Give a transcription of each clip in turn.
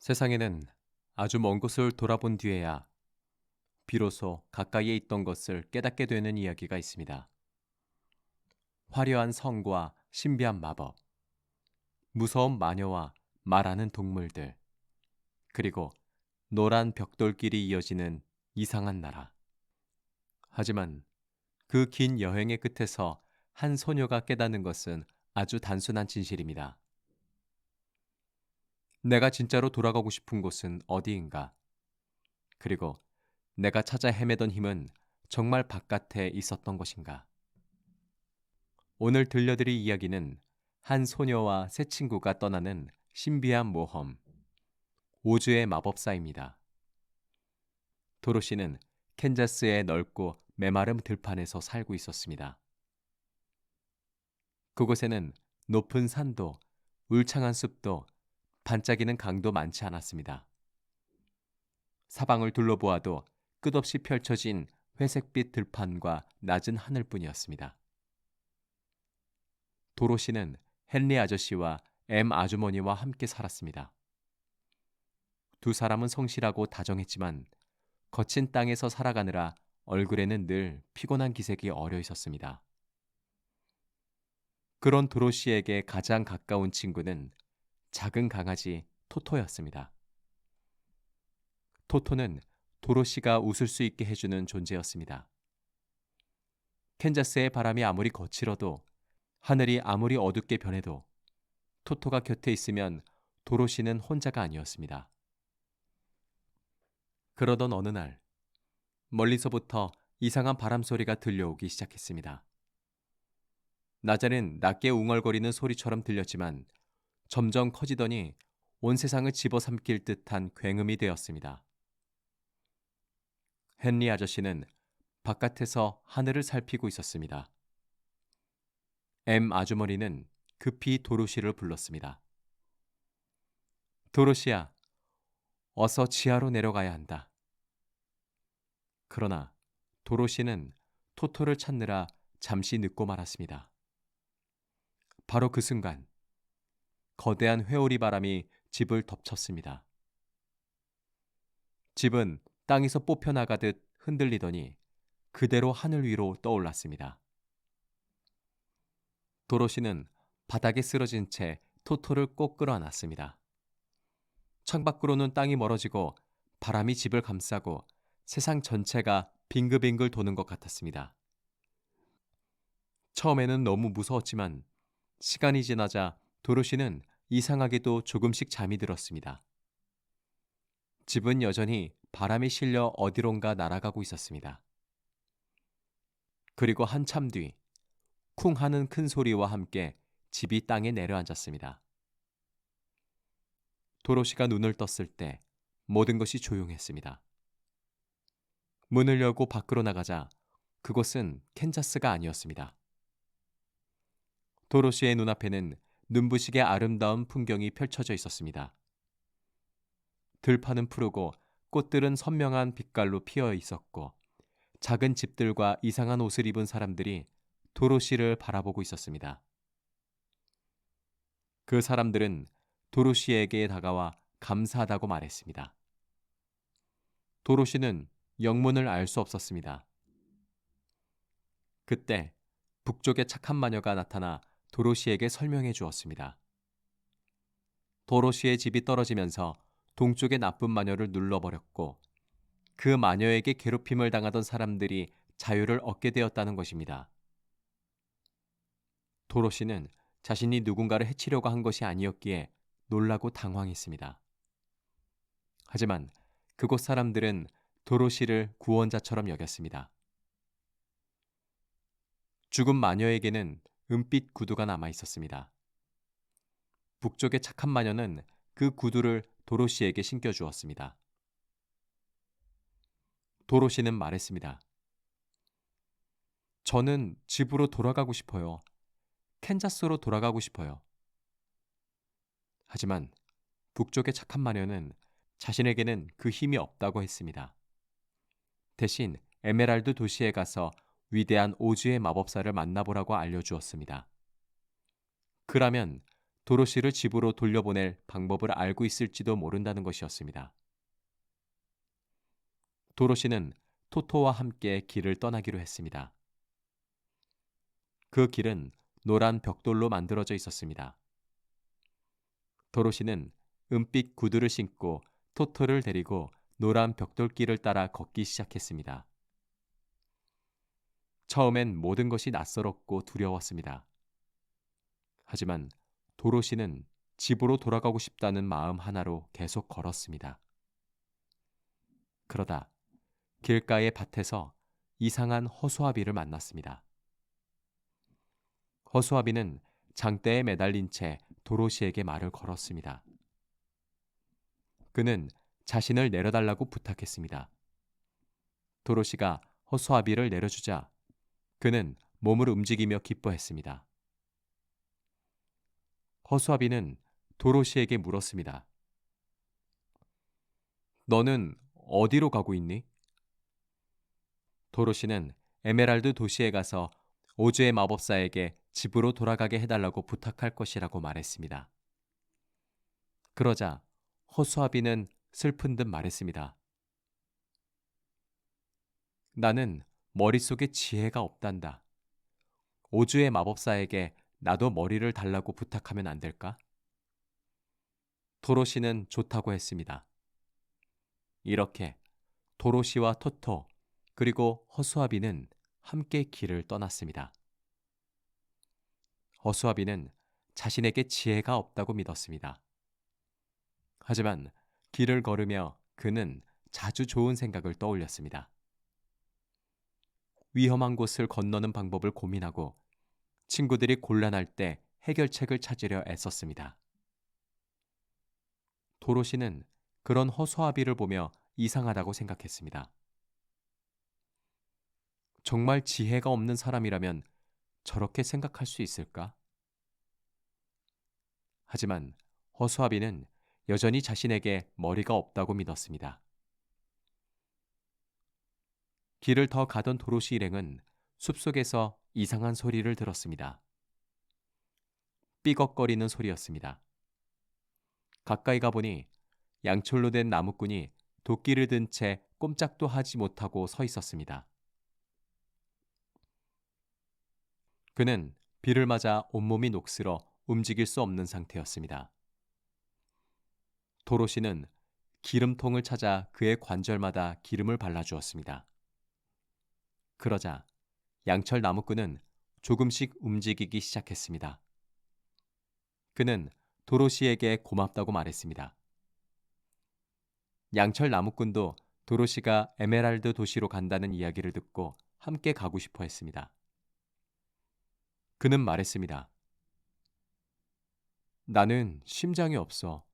세상에는 아주 먼 곳을 돌아본 뒤에야 비로소 가까이에 있던 것을 깨닫게 되는 이야기가 있습니다. 화려한 성과 신비한 마법, 무서운 마녀와 말하는 동물들, 그리고 노란 벽돌길이 이어지는 이상한 나라. 하지만 그 긴 여행의 끝에서 한 소녀가 깨닫는 것은 아주 단순한 진실입니다. 내가 진짜로 돌아가고 싶은 곳은 어디인가? 그리고 내가 찾아 헤매던 힘은 정말 바깥에 있었던 것인가? 오늘 들려드릴 이야기는 한 소녀와 새 친구가 떠나는 신비한 모험, 오즈의 마법사입니다. 도로시는 캔자스의 넓고 메마른 들판에서 살고 있었습니다. 그곳에는 높은 산도, 울창한 숲도, 반짝이는 강도 많지 않았습니다. 사방을 둘러보아도 끝없이 펼쳐진 회색빛 들판과 낮은 하늘뿐이었습니다. 도로시는 헨리 아저씨와 엠 아주머니와 함께 살았습니다. 두 사람은 성실하고 다정했지만 거친 땅에서 살아가느라 얼굴에는 늘 피곤한 기색이 어려 있었습니다. 그런 도로시에게 가장 가까운 친구는 작은 강아지 토토였습니다. 토토는 도로시가 웃을 수 있게 해주는 존재였습니다. 캔자스의 바람이 아무리 거칠어도 하늘이 아무리 어둡게 변해도 토토가 곁에 있으면 도로시는 혼자가 아니었습니다. 그러던 어느 날 멀리서부터 이상한 바람 소리가 들려오기 시작했습니다. 낮에는 낮게 웅얼거리는 소리처럼 들렸지만 점점 커지더니 온 세상을 집어삼킬 듯한 굉음이 되었습니다. 헨리 아저씨는 바깥에서 하늘을 살피고 있었습니다. 엠 아주머니는 급히 도로시를 불렀습니다. 도로시야, 어서 지하로 내려가야 한다. 그러나 도로시는 토토를 찾느라 잠시 늦고 말았습니다. 바로 그 순간 거대한 회오리 바람이 집을 덮쳤습니다. 집은 땅에서 뽑혀 나가듯 흔들리더니 그대로 하늘 위로 떠올랐습니다. 도로시는 바닥에 쓰러진 채 토토를 꼭 끌어안았습니다. 창밖으로는 땅이 멀어지고 바람이 집을 감싸고 세상 전체가 빙글빙글 도는 것 같았습니다. 처음에는 너무 무서웠지만 시간이 지나자 도로시는 이상하게도 조금씩 잠이 들었습니다. 집은 여전히 바람에 실려 어디론가 날아가고 있었습니다. 그리고 한참 뒤 쿵 하는 큰 소리와 함께 집이 땅에 내려앉았습니다. 도로시가 눈을 떴을 때 모든 것이 조용했습니다. 문을 열고 밖으로 나가자 그곳은 캔자스가 아니었습니다. 도로시의 눈앞에는 눈부시게 아름다운 풍경이 펼쳐져 있었습니다. 들판은 푸르고 꽃들은 선명한 빛깔로 피어 있었고 작은 집들과 이상한 옷을 입은 사람들이 도로시를 바라보고 있었습니다. 그 사람들은 도로시에게 다가와 감사하다고 말했습니다. 도로시는 영문을 알 수 없었습니다. 그때 북쪽의 착한 마녀가 나타나 도로시에게 설명해 주었습니다. 도로시의 집이 떨어지면서 동쪽의 나쁜 마녀를 눌러버렸고 그 마녀에게 괴롭힘을 당하던 사람들이 자유를 얻게 되었다는 것입니다. 도로시는 자신이 누군가를 해치려고 한 것이 아니었기에 놀라고 당황했습니다. 하지만 그곳 사람들은 도로시를 구원자처럼 여겼습니다. 죽은 마녀에게는 은빛 구두가 남아 있었습니다. 북쪽의 착한 마녀는 그 구두를 도로시에게 신겨 주었습니다. 도로시는 말했습니다. 저는 집으로 돌아가고 싶어요. 캔자스로 돌아가고 싶어요. 하지만 북쪽의 착한 마녀는 자신에게는 그 힘이 없다고 했습니다. 대신 에메랄드 도시에 가서 위대한 오즈의 마법사를 만나보라고 알려주었습니다. 그러면 도로시를 집으로 돌려보낼 방법을 알고 있을지도 모른다는 것이었습니다. 도로시는 토토와 함께 길을 떠나기로 했습니다. 그 길은 노란 벽돌로 만들어져 있었습니다. 도로시는 은빛 구두를 신고 토토를 데리고 노란 벽돌길을 따라 걷기 시작했습니다. 처음엔 모든 것이 낯설었고 두려웠습니다. 하지만 도로시는 집으로 돌아가고 싶다는 마음 하나로 계속 걸었습니다. 그러다 길가의 밭에서 이상한 허수아비를 만났습니다. 허수아비는 장대에 매달린 채 도로시에게 말을 걸었습니다. 그는 자신을 내려달라고 부탁했습니다. 도로시가 허수아비를 내려주자 그는 몸을 움직이며 기뻐했습니다. 허수아비는 도로시에게 물었습니다. 너는 어디로 가고 있니? 도로시는 에메랄드 도시에 가서 오즈의 마법사에게 집으로 돌아가게 해달라고 부탁할 것이라고 말했습니다. 그러자 허수아비는 슬픈 듯 말했습니다. 나는 머릿속에 지혜가 없단다. 오즈의 마법사에게 나도 머리를 달라고 부탁하면 안 될까? 도로시는 좋다고 했습니다. 이렇게 도로시와 토토 그리고 허수아비는 함께 길을 떠났습니다. 허수아비는 자신에게 지혜가 없다고 믿었습니다. 하지만 길을 걸으며 그는 자주 좋은 생각을 떠올렸습니다. 위험한 곳을 건너는 방법을 고민하고 친구들이 곤란할 때 해결책을 찾으려 애썼습니다. 도로시는 그런 허수아비를 보며 이상하다고 생각했습니다. 정말 지혜가 없는 사람이라면 저렇게 생각할 수 있을까? 하지만 허수아비는 여전히 자신에게 머리가 없다고 믿었습니다. 길을 더 가던 도로시 일행은 숲속에서 이상한 소리를 들었습니다. 삐걱거리는 소리였습니다. 가까이 가보니 양철로 된 나무꾼이 도끼를 든 채 꼼짝도 하지 못하고 서 있었습니다. 그는 비를 맞아 온몸이 녹슬어 움직일 수 없는 상태였습니다. 도로시는 기름통을 찾아 그의 관절마다 기름을 발라주었습니다. 그러자 양철 나무꾼은 조금씩 움직이기 시작했습니다. 그는 도로시에게 고맙다고 말했습니다. 양철 나무꾼도 도로시가 에메랄드 도시로 간다는 이야기를 듣고 함께 가고 싶어 했습니다. 그는 말했습니다. 나는 심장이 없어.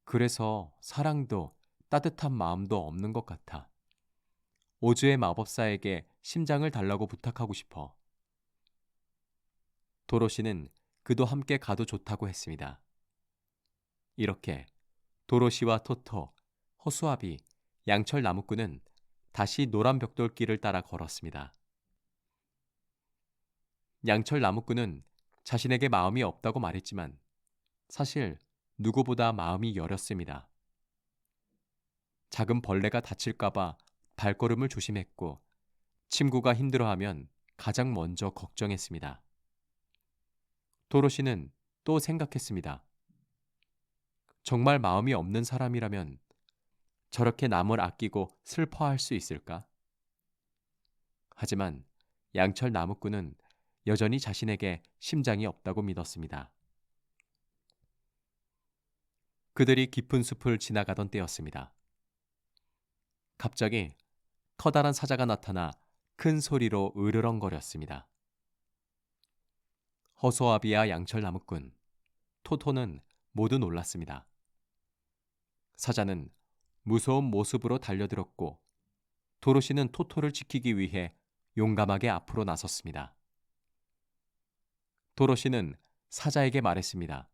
그래서 사랑도 따뜻한 마음도 없는 것 같아. 오즈의 마법사에게 심장을 달라고 부탁하고 싶어. 도로시는 그도 함께 가도 좋다고 했습니다. 이렇게 도로시와 토토, 허수아비, 양철 나무꾼은 다시 노란 벽돌길을 따라 걸었습니다. 양철 나무꾼은 자신에게 마음이 없다고 말했지만 사실 누구보다 마음이 여렸습니다. 작은 벌레가 다칠까봐 발걸음을 조심했고 친구가 힘들어하면 가장 먼저 걱정했습니다. 도로시는 또 생각했습니다. 정말 마음이 없는 사람이라면 저렇게 남을 아끼고 슬퍼할 수 있을까? 하지만 양철 나무꾼은 여전히 자신에게 심장이 없다고 믿었습니다. 그들이 깊은 숲을 지나가던 때였습니다. 갑자기 커다란 사자가 나타나 큰 소리로 으르렁거렸습니다. 허수아비와 양철 나무꾼, 토토는 모두 놀랐습니다. 사자는 무서운 모습으로 달려들었고 도로시는 토토를 지키기 위해 용감하게 앞으로 나섰습니다. 도로시는 사자에게 말했습니다.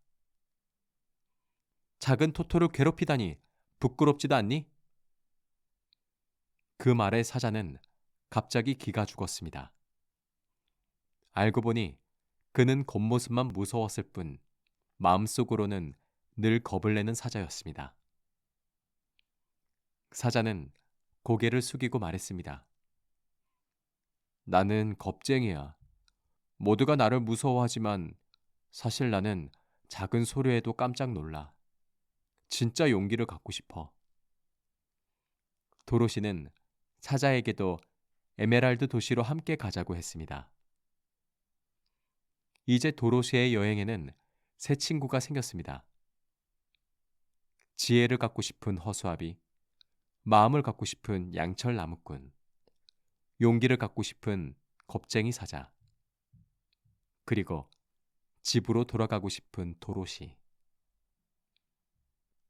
작은 토토를 괴롭히다니 부끄럽지도 않니? 그 말에 사자는 갑자기 기가 죽었습니다. 알고 보니 그는 겉모습만 무서웠을 뿐 마음속으로는 늘 겁을 내는 사자였습니다. 사자는 고개를 숙이고 말했습니다. 나는 겁쟁이야. 모두가 나를 무서워하지만 사실 나는 작은 소리에도 깜짝 놀라. 진짜 용기를 갖고 싶어. 도로시는 사자에게도 에메랄드 도시로 함께 가자고 했습니다. 이제 도로시의 여행에는 새 친구가 생겼습니다. 지혜를 갖고 싶은 허수아비, 마음을 갖고 싶은 양철 나무꾼, 용기를 갖고 싶은 겁쟁이 사자, 그리고 집으로 돌아가고 싶은 도로시.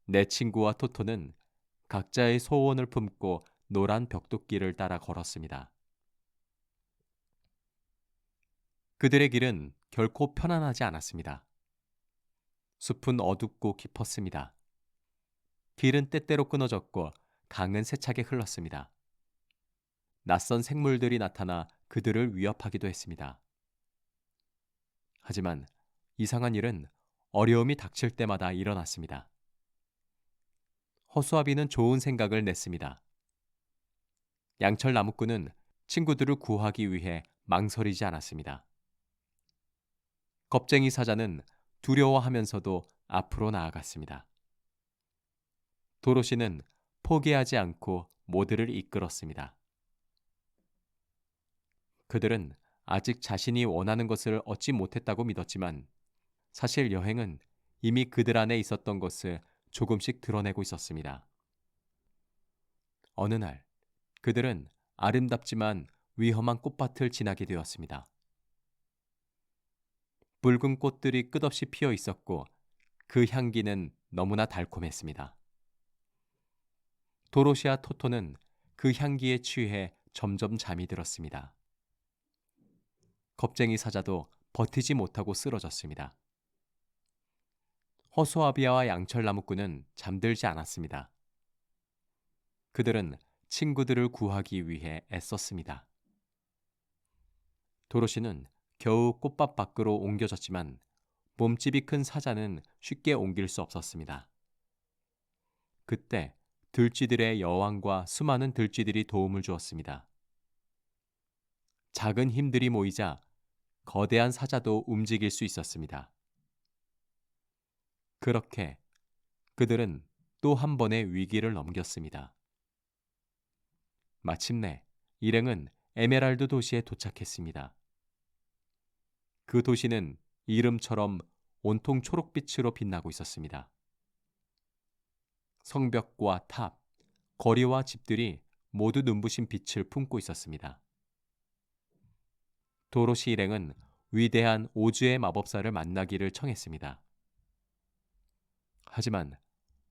내 친구와 토토는 각자의 소원을 품고 노란 벽돌길을 따라 걸었습니다. 그들의 길은 결코 편안하지 않았습니다. 숲은 어둡고 깊었습니다. 길은 때때로 끊어졌고 강은 세차게 흘렀습니다. 낯선 생물들이 나타나 그들을 위협하기도 했습니다. 하지만 이상한 일은 어려움이 닥칠 때마다 일어났습니다. 허수아비는 좋은 생각을 냈습니다. 양철 나무꾼은 친구들을 구하기 위해 망설이지 않았습니다. 겁쟁이 사자는 두려워하면서도 앞으로 나아갔습니다. 도로시는 포기하지 않고 모두를 이끌었습니다. 그들은 아직 자신이 원하는 것을 얻지 못했다고 믿었지만 사실 여행은 이미 그들 안에 있었던 것을 조금씩 드러내고 있었습니다. 어느 날 그들은 아름답지만 위험한 꽃밭을 지나게 되었습니다. 붉은 꽃들이 끝없이 피어 있었고 그 향기는 너무나 달콤했습니다. 도로시와 토토는 그 향기에 취해 점점 잠이 들었습니다. 겁쟁이 사자도 버티지 못하고 쓰러졌습니다. 허수아비와 양철 나무꾼은 잠들지 않았습니다. 그들은 친구들을 구하기 위해 애썼습니다. 도로시는 겨우 꽃밭 밖으로 옮겨졌지만 몸집이 큰 사자는 쉽게 옮길 수 없었습니다. 그때 들쥐들의 여왕과 수많은 들쥐들이 도움을 주었습니다. 작은 힘들이 모이자 거대한 사자도 움직일 수 있었습니다. 그렇게 그들은 또 한 번의 위기를 넘겼습니다. 마침내 일행은 에메랄드 도시에 도착했습니다. 그 도시는 이름처럼 온통 초록빛으로 빛나고 있었습니다. 성벽과 탑, 거리와 집들이 모두 눈부신 빛을 품고 있었습니다. 도로시 일행은 위대한 오즈의 마법사를 만나기를 청했습니다. 하지만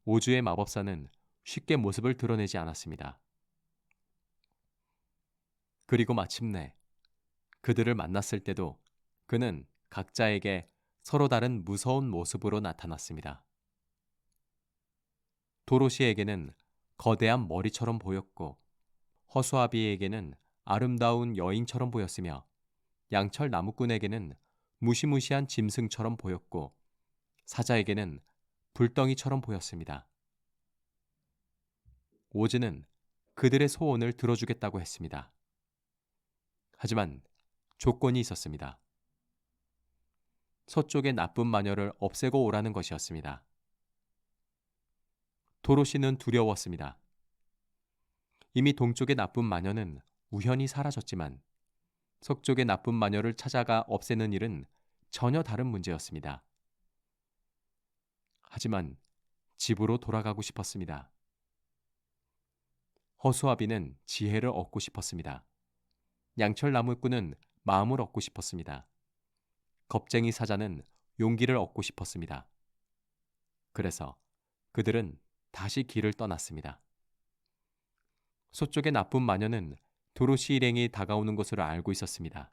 오즈의 마법사는 쉽게 모습을 드러내지 않았습니다. 그리고 마침내 그들을 만났을 때도 그는 각자에게 서로 다른 무서운 모습으로 나타났습니다. 도로시에게는 거대한 머리처럼 보였고 허수아비에게는 아름다운 여인처럼 보였으며 양철 나무꾼에게는 무시무시한 짐승처럼 보였고 사자에게는 불덩이처럼 보였습니다. 오즈는 그들의 소원을 들어주겠다고 했습니다. 하지만 조건이 있었습니다. 서쪽의 나쁜 마녀를 없애고 오라는 것이었습니다. 도로시는 두려웠습니다. 이미 동쪽의 나쁜 마녀는 우연히 사라졌지만 서쪽의 나쁜 마녀를 찾아가 없애는 일은 전혀 다른 문제였습니다. 하지만 집으로 돌아가고 싶었습니다. 허수아비는 지혜를 얻고 싶었습니다. 양철 나무꾼은 마음을 얻고 싶었습니다. 겁쟁이 사자는 용기를 얻고 싶었습니다. 그래서 그들은 다시 길을 떠났습니다. 서쪽의 나쁜 마녀는 도로시 일행이 다가오는 것으로 알고 있었습니다.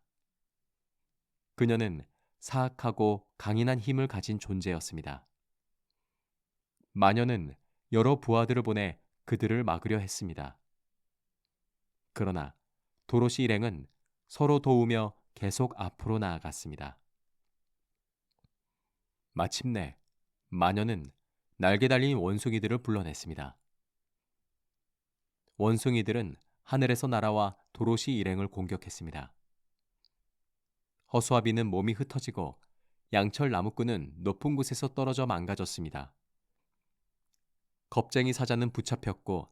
그녀는 사악하고 강인한 힘을 가진 존재였습니다. 마녀는 여러 부하들을 보내 그들을 막으려 했습니다. 그러나 도로시 일행은 서로 도우며 계속 앞으로 나아갔습니다. 마침내 마녀는 날개 달린 원숭이들을 불러냈습니다. 원숭이들은 하늘에서 날아와 도로시 일행을 공격했습니다. 허수아비는 몸이 흩어지고 양철 나무꾼은 높은 곳에서 떨어져 망가졌습니다. 겁쟁이 사자는 붙잡혔고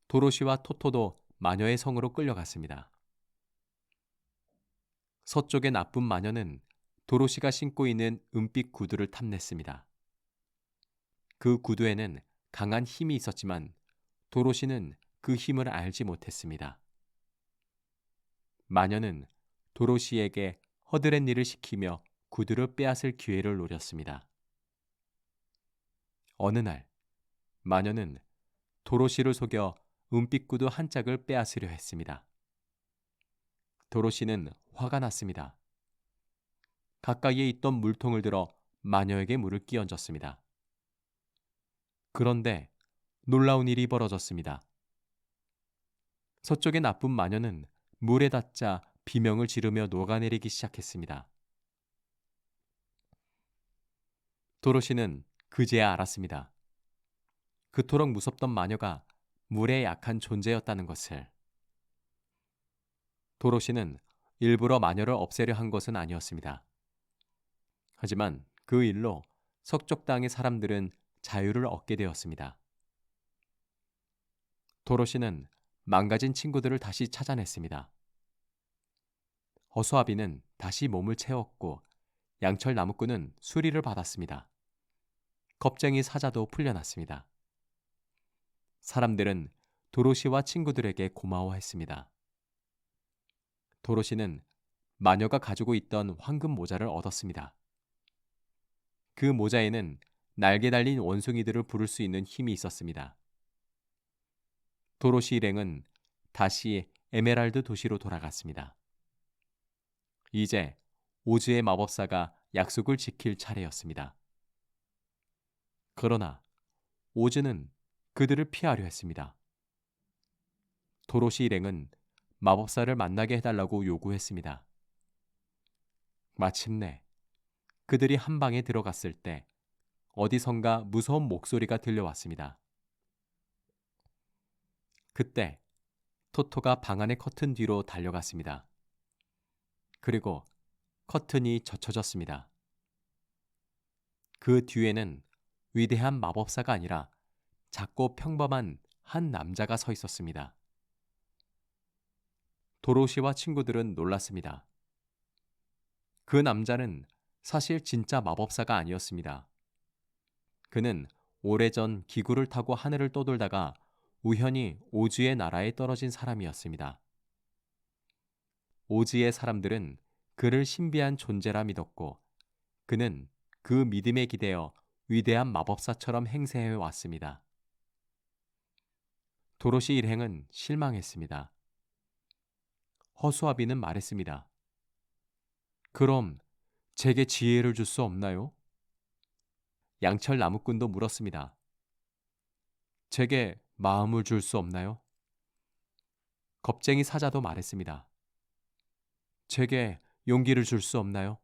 도로시와 토토도 마녀의 성으로 끌려갔습니다. 서쪽의 나쁜 마녀는 도로시가 신고 있는 은빛 구두를 탐냈습니다. 그 구두에는 강한 힘이 있었지만 도로시는 그 힘을 알지 못했습니다. 마녀는 도로시에게 허드렛 일을 시키며 구두를 빼앗을 기회를 노렸습니다. 어느 날 마녀는 도로시를 속여 은빛 구두 한 짝을 빼앗으려 했습니다. 도로시는 화가 났습니다. 가까이에 있던 물통을 들어 마녀에게 물을 끼얹었습니다. 그런데 놀라운 일이 벌어졌습니다. 서쪽의 나쁜 마녀는 물에 닿자 비명을 지르며 녹아내리기 시작했습니다. 도로시는 그제야 알았습니다. 그토록 무섭던 마녀가 물에 약한 존재였다는 것을. 도로시는 일부러 마녀를 없애려 한 것은 아니었습니다. 하지만 그 일로 서쪽 땅의 사람들은 자유를 얻게 되었습니다. 도로시는 망가진 친구들을 다시 찾아냈습니다. 허수아비는 다시 몸을 채웠고 양철 나무꾼은 수리를 받았습니다. 겁쟁이 사자도 풀려났습니다. 사람들은 도로시와 친구들에게 고마워했습니다. 도로시는 마녀가 가지고 있던 황금 모자를 얻었습니다. 그 모자에는 날개 달린 원숭이들을 부를 수 있는 힘이 있었습니다. 도로시 일행은 다시 에메랄드 도시로 돌아갔습니다. 이제 오즈의 마법사가 약속을 지킬 차례였습니다. 그러나 오즈는 그들을 피하려 했습니다. 도로시 일행은 마법사를 만나게 해달라고 요구했습니다. 마침내 그들이 한 방에 들어갔을 때 어디선가 무서운 목소리가 들려왔습니다. 그때 토토가 방 안의 커튼 뒤로 달려갔습니다. 그리고 커튼이 젖혀졌습니다. 그 뒤에는 위대한 마법사가 아니라 작고 평범한 한 남자가 서 있었습니다. 도로시와 친구들은 놀랐습니다. 그 남자는 사실 진짜 마법사가 아니었습니다. 그는 오래전 기구를 타고 하늘을 떠돌다가 우연히 오즈의 나라에 떨어진 사람이었습니다. 오즈의 사람들은 그를 신비한 존재라 믿었고 그는 그 믿음에 기대어 위대한 마법사처럼 행세해 왔습니다. 도로시 일행은 실망했습니다. 허수아비는 말했습니다. 그럼 제게 지혜를 줄 수 없나요? 양철 나무꾼도 물었습니다. 제게 마음을 줄 수 없나요? 겁쟁이 사자도 말했습니다. 제게 용기를 줄 수 없나요?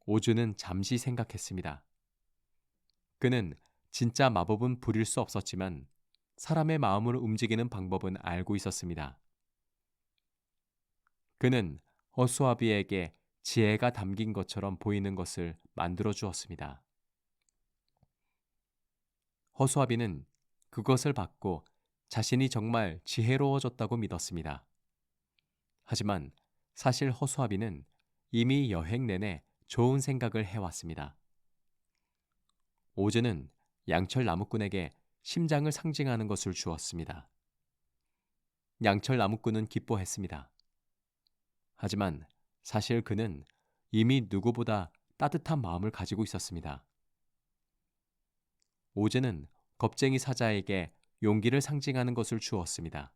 오즈는 잠시 생각했습니다. 그는 진짜 마법은 부릴 수 없었지만 사람의 마음을 움직이는 방법은 알고 있었습니다. 그는 허수아비에게 지혜가 담긴 것처럼 보이는 것을 만들어 주었습니다. 허수아비는 그것을 받고 자신이 정말 지혜로워졌다고 믿었습니다. 하지만 사실 허수아비는 이미 여행 내내 좋은 생각을 해왔습니다. 오즈는 양철 나무꾼에게 심장을 상징하는 것을 주었습니다. 양철 나무꾼은 기뻐했습니다. 하지만 사실 그는 이미 누구보다 따뜻한 마음을 가지고 있었습니다. 오즈는 겁쟁이 사자에게 용기를 상징하는 것을 주었습니다.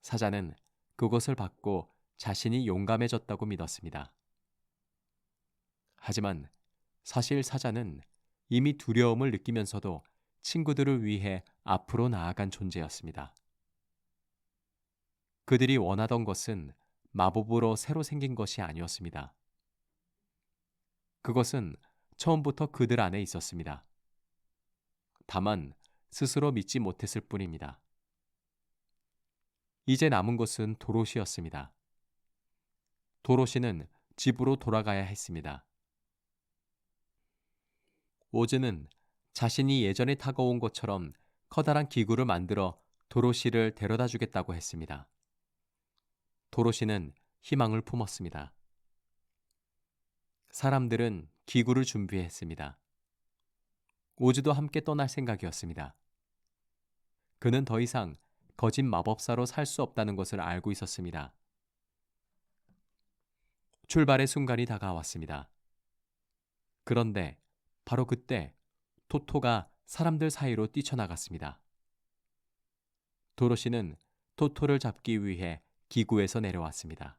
사자는 그것을 받고 자신이 용감해졌다고 믿었습니다. 하지만 사실 사자는 이미 두려움을 느끼면서도 친구들을 위해 앞으로 나아간 존재였습니다. 그들이 원하던 것은 마법으로 새로 생긴 것이 아니었습니다. 그것은 처음부터 그들 안에 있었습니다. 다만 스스로 믿지 못했을 뿐입니다. 이제 남은 것은 도로시였습니다. 도로시는 집으로 돌아가야 했습니다. 오즈는 자신이 예전에 타고 온 것처럼 커다란 기구를 만들어 도로시를 데려다 주겠다고 했습니다. 도로시는 희망을 품었습니다. 사람들은 기구를 준비했습니다. 오즈도 함께 떠날 생각이었습니다. 그는 더 이상 거짓 마법사로 살 수 없다는 것을 알고 있었습니다. 출발의 순간이 다가왔습니다. 그런데 바로 그때 토토가 사람들 사이로 뛰쳐나갔습니다. 도로시는 토토를 잡기 위해 기구에서 내려왔습니다.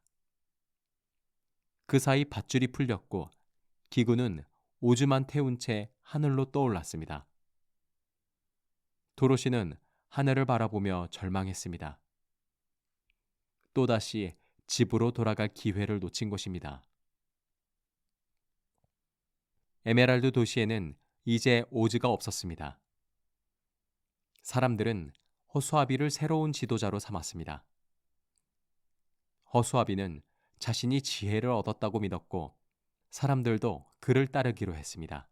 그 사이 밧줄이 풀렸고 기구는 오즈만 태운 채 하늘로 떠올랐습니다. 도로시는 하늘을 바라보며 절망했습니다. 또다시 집으로 돌아갈 기회를 놓친 것입니다. 에메랄드 도시에는 이제 오즈가 없었습니다. 사람들은 허수아비를 새로운 지도자로 삼았습니다. 허수아비는 자신이 지혜를 얻었다고 믿었고 사람들도 그를 따르기로 했습니다.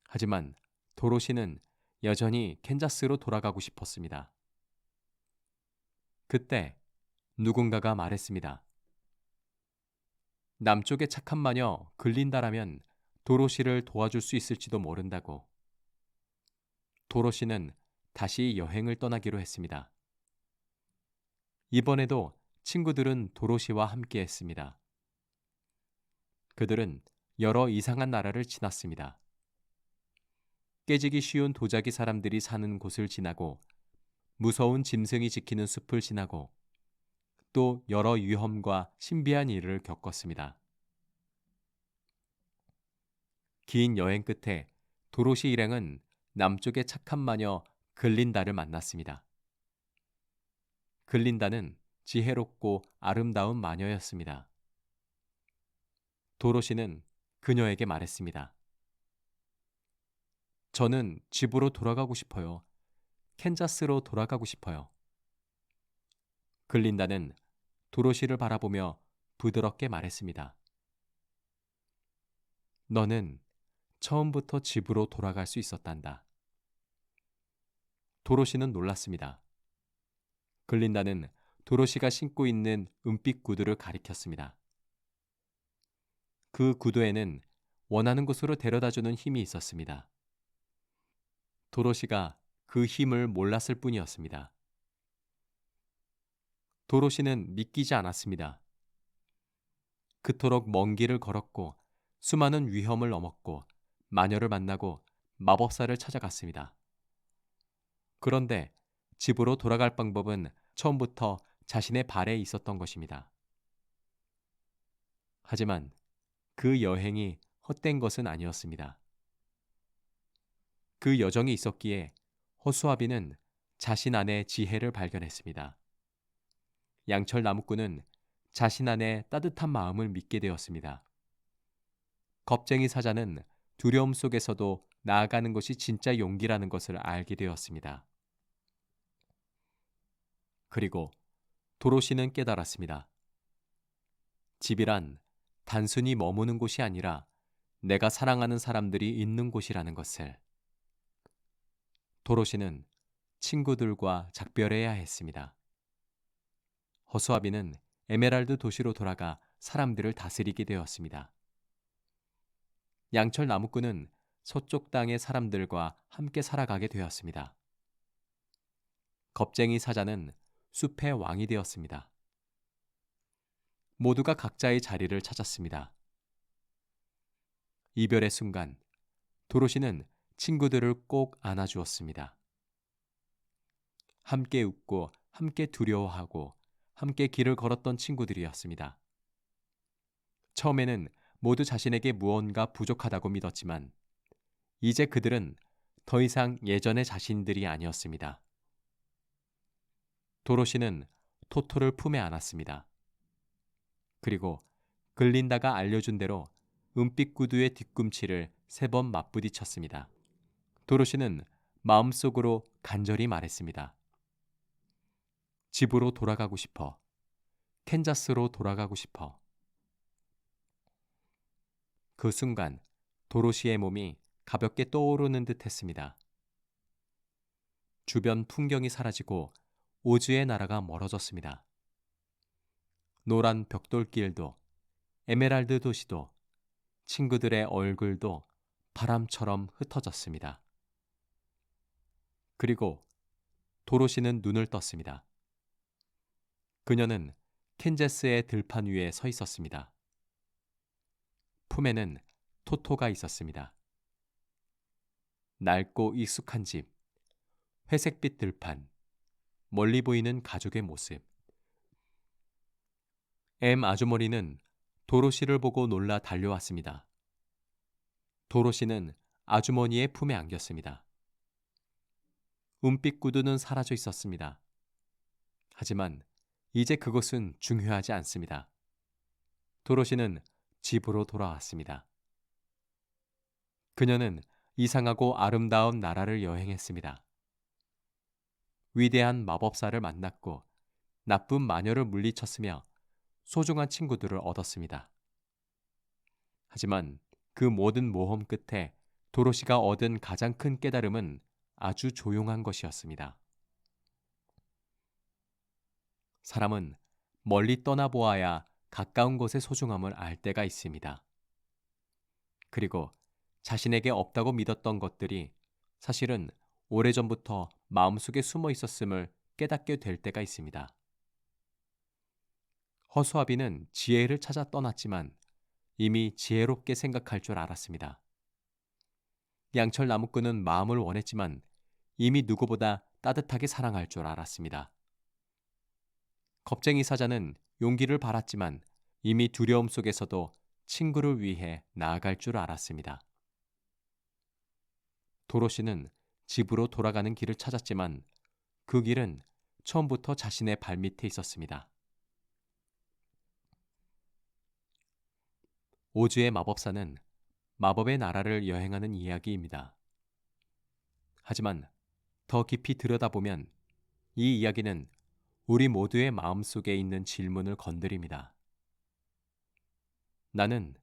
하지만 도로시는 여전히 캔자스로 돌아가고 싶었습니다. 그때 누군가가 말했습니다. 남쪽의 착한 마녀 글린다라면 도로시를 도와줄 수 있을지도 모른다고. 도로시는 다시 여행을 떠나기로 했습니다. 이번에도 친구들은 도로시와 함께 했습니다. 그들은 여러 이상한 나라를 지났습니다. 깨지기 쉬운 도자기 사람들이 사는 곳을 지나고 무서운 짐승이 지키는 숲을 지나고 또 여러 위험과 신비한 일을 겪었습니다. 긴 여행 끝에 도로시 일행은 남쪽의 착한 마녀 글린다를 만났습니다. 글린다는 지혜롭고 아름다운 마녀였습니다. 도로시는 그녀에게 말했습니다. 저는 집으로 돌아가고 싶어요. 캔자스로 돌아가고 싶어요. 글린다는 도로시를 바라보며 부드럽게 말했습니다. 너는 처음부터 집으로 돌아갈 수 있었단다. 도로시는 놀랐습니다. 글린다는 도로시가 신고 있는 은빛 구두를 가리켰습니다. 그 구두에는 원하는 곳으로 데려다주는 힘이 있었습니다. 도로시가 그 힘을 몰랐을 뿐이었습니다. 도로시는 믿기지 않았습니다. 그토록 먼 길을 걸었고 수많은 위험을 넘었고 마녀를 만나고 마법사를 찾아갔습니다. 그런데 집으로 돌아갈 방법은 처음부터 자신의 발에 있었던 것입니다. 하지만 그 여행이 헛된 것은 아니었습니다. 그 여정이 있었기에 허수아비는 자신 안에 지혜를 발견했습니다. 양철 나무꾼은 자신 안에 따뜻한 마음을 믿게 되었습니다. 겁쟁이 사자는 두려움 속에서도 나아가는 것이 진짜 용기라는 것을 알게 되었습니다. 그리고 도로시는 깨달았습니다. 집이란 단순히 머무는 곳이 아니라 내가 사랑하는 사람들이 있는 곳이라는 것을. 도로시는 친구들과 작별해야 했습니다. 허수아비는 에메랄드 도시로 돌아가 사람들을 다스리게 되었습니다. 양철 나무꾼은 서쪽 땅의 사람들과 함께 살아가게 되었습니다. 겁쟁이 사자는 숲의 왕이 되었습니다. 모두가 각자의 자리를 찾았습니다. 이별의 순간, 도로시는 친구들을 꼭 안아주었습니다. 함께 웃고 함께 두려워하고 함께 길을 걸었던 친구들이었습니다. 처음에는 모두 자신에게 무언가 부족하다고 믿었지만 이제 그들은 더 이상 예전의 자신들이 아니었습니다. 도로시는 토토를 품에 안았습니다. 그리고 글린다가 알려준 대로 은빛 구두의 뒤꿈치를 3번 맞부딪혔습니다. 도로시는 마음속으로 간절히 말했습니다. 집으로 돌아가고 싶어. 캔자스로 돌아가고 싶어. 그 순간 도로시의 몸이 가볍게 떠오르는 듯 했습니다. 주변 풍경이 사라지고 오즈의 나라가 멀어졌습니다. 노란 벽돌길도, 에메랄드 도시도, 친구들의 얼굴도 바람처럼 흩어졌습니다. 그리고 도로시는 눈을 떴습니다. 그녀는 캔자스의 들판 위에 서 있었습니다. 품에는 토토가 있었습니다. 낡고 익숙한 집, 회색빛 들판, 멀리 보이는 가족의 모습. 아주머니는 도로시를 보고 놀라 달려왔습니다. 도로시는 아주머니의 품에 안겼습니다. 은빛 구두는 사라져 있었습니다. 하지만 이제 그것은 중요하지 않습니다. 도로시는 집으로 돌아왔습니다. 그녀는 이상하고 아름다운 나라를 여행했습니다. 위대한 마법사를 만났고 나쁜 마녀를 물리쳤으며 소중한 친구들을 얻었습니다. 하지만 그 모든 모험 끝에 도로시가 얻은 가장 큰 깨달음은 아주 조용한 것이었습니다. 사람은 멀리 떠나보아야 가까운 것의 소중함을 알 때가 있습니다. 그리고 자신에게 없다고 믿었던 것들이 사실은 오래전부터 마음속에 숨어 있었음을 깨닫게 될 때가 있습니다. 허수아비는 지혜를 찾아 떠났지만 이미 지혜롭게 생각할 줄 알았습니다. 양철 나무꾼은 마음을 원했지만 이미 누구보다 따뜻하게 사랑할 줄 알았습니다. 겁쟁이 사자는 용기를 발았지만 이미 두려움 속에서도 친구를 위해 나아갈 줄 알았습니다. 도로시는 집으로 돌아가는 길을 찾았지만 그 길은 처음부터 자신의 발밑에 있었습니다. 오즈의 마법사는 마법의 나라를 여행하는 이야기입니다. 하지만 더 깊이 들여다보면 이 이야기는 우리 모두의 마음속에 있는 질문을 건드립니다. 나는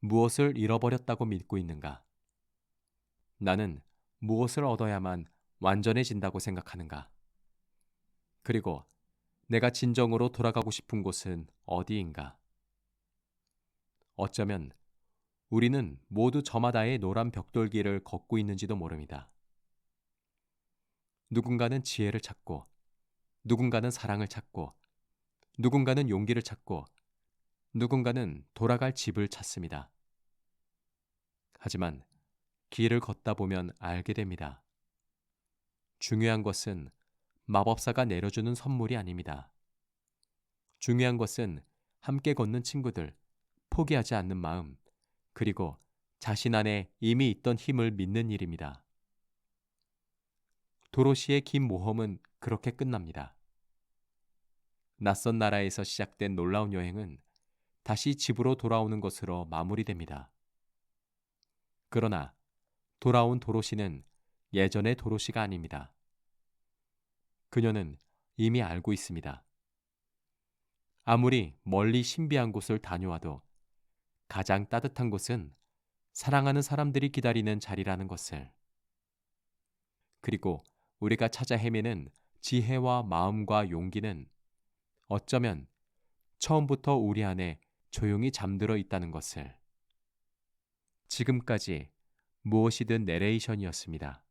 무엇을 잃어버렸다고 믿고 있는가? 나는 무엇을 얻어야만 완전해진다고 생각하는가? 그리고 내가 진정으로 돌아가고 싶은 곳은 어디인가? 어쩌면 우리는 모두 저마다의 노란 벽돌길을 걷고 있는지도 모릅니다. 누군가는 지혜를 찾고, 누군가는 사랑을 찾고, 누군가는 용기를 찾고, 누군가는 돌아갈 집을 찾습니다. 하지만 길을 걷다 보면 알게 됩니다. 중요한 것은 마법사가 내려주는 선물이 아닙니다. 중요한 것은 함께 걷는 친구들, 포기하지 않는 마음, 그리고 자신 안에 이미 있던 힘을 믿는 일입니다. 도로시의 긴 모험은 그렇게 끝납니다. 낯선 나라에서 시작된 놀라운 여행은 다시 집으로 돌아오는 것으로 마무리됩니다. 그러나 돌아온 도로시는 예전의 도로시가 아닙니다. 그녀는 이미 알고 있습니다. 아무리 멀리 신비한 곳을 다녀와도 가장 따뜻한 곳은 사랑하는 사람들이 기다리는 자리라는 것을. 그리고 우리가 찾아 헤매는 지혜와 마음과 용기는 어쩌면 처음부터 우리 안에 조용히 잠들어 있다는 것을. 지금까지 무엇이든 내레이션이었습니다.